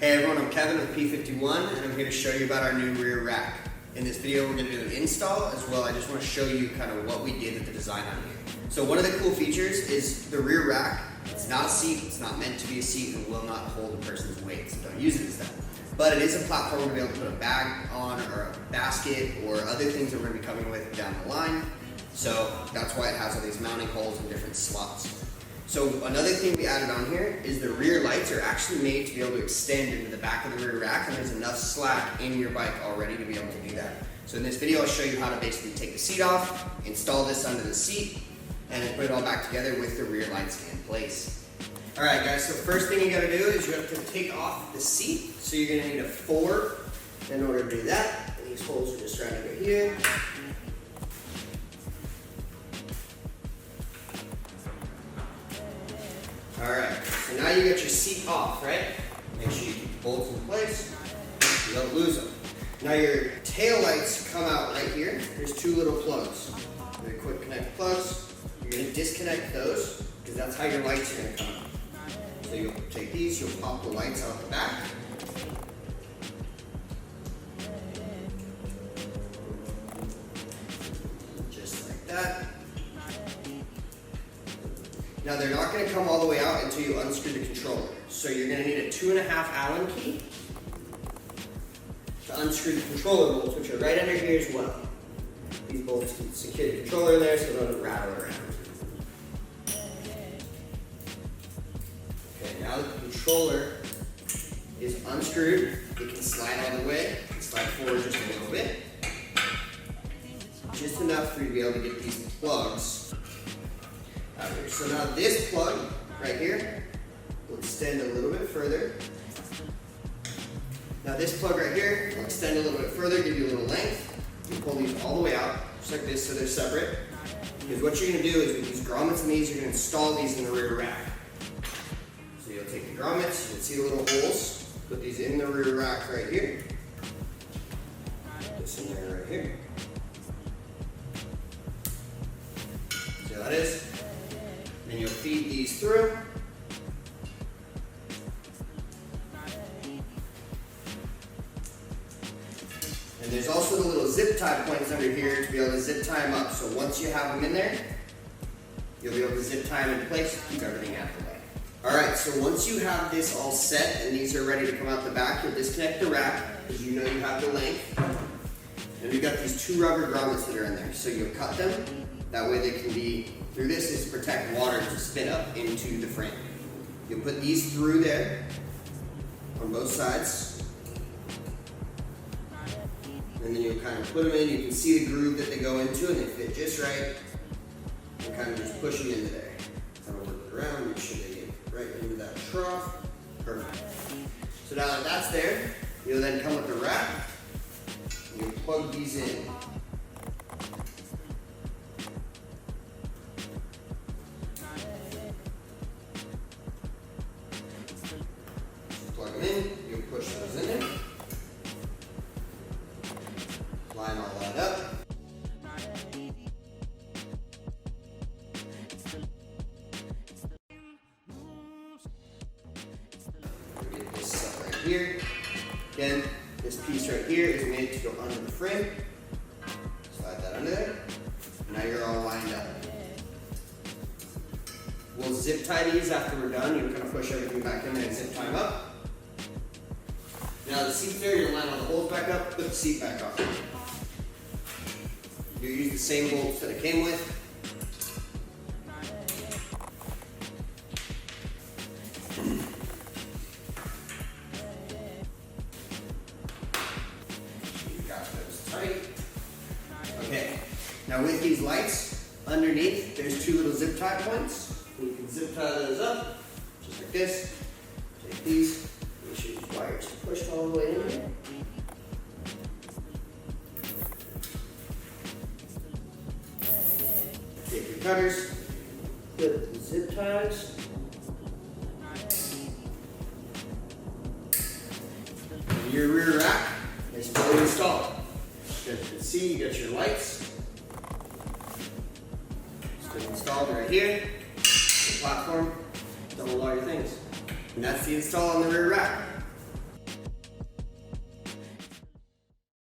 Hey everyone, I'm Kevin with P-51 and I'm here to show you about our new rear rack. In this video we're going to do an install as well. I just want to show you kind of what we did with the design on here. So one of the cool features is the rear rack. It's not a seat, it's not meant to be a seat, and will not hold a person's weight, so don't use it as that. But it is a platform to be able to put a bag on or a basket or other things that we're going to be coming with down the line. So that's why it has all these mounting holes and different slots. So another thing we added on here is the rear lights are actually made to be able to extend into the back of the rear rack, and there's enough slack in your bike already to be able to do that. So in this video I'll show you how to basically take the seat off, install this under the seat, and then put it all back together with the rear lights in place. Alright guys, so first thing you gotta do is you have to take off the seat. So you're gonna need a 4 in order to do that. And these holes are just right over here. Alright, so now you got your seat off, right? Make sure you keep the bolts in place, you don't lose them. Now your tail lights come out right here. There's 2 little plugs. Very quick connect plugs. You're going to disconnect those because that's how your lights are going to come out. So you'll take these, you'll pop the lights out the back. Just like that. Now they're not going to come all the way out until you unscrew the controller. So you're going to need a 2.5 Allen key to unscrew the controller bolts, which are right under here as well. These bolts can secure the controller in there so they don't rattle around. Okay, now that the controller is unscrewed, it can slide out of the way. It can slide forward just a little bit. Just enough for you to be able to get these plugs out here. So now this plug right here will extend a little bit further. Now this plug right here will extend a little bit further, give you a little length. You pull these all the way out, just like this, so they're separate. Because what you're going to do is with these grommets and these, you're going to install these in the rear rack. So you'll take the grommets, you'll see the little holes, put these in the rear rack right here. Put this in there right here. See how that is? And you'll feed these through. And there's also the little zip tie points under here to be able to zip tie them up. So once you have them in there, you'll be able to zip tie them in place to keep everything out of the way. Alright, so once you have this all set and these are ready to come out the back, you'll disconnect the rack because you know you have the length. And we've got these 2 rubber grommets that are in there. So you'll cut them. That way they can be, through this is to protect water to spit up into the frame. You'll put these through there on both sides. And then you'll kind of put them in. You can see the groove that they go into and they fit just right. And kind of just push them into there. Kind of work it around, make sure they get right into that trough. Perfect. So now that that's there, you'll then come with the rack and you'll plug these in. Plug them in, you'll push those in there. Line all that up. Get this stuff right here. Again, this piece right here is made to go under the frame. Slide that under there. Now you're all lined up. We'll zip tie these after we're done. You're going to push everything back in there and zip tie them up. Now the seat's there, you'll line all the holes back up, put the seat back on. You use the same bolts that it came with. You got those tight. Okay, now with these lights, underneath there's 2 little zip tie points. You can zip tie those up, just like this. Take these. Make sure these wires are pushed all the way in here. Take your cutters, put the zip ties. And your rear rack is fully installed. As you can see, you got your lights. Still installed right here. The platform, double all your things. And that's the install on the rear rack.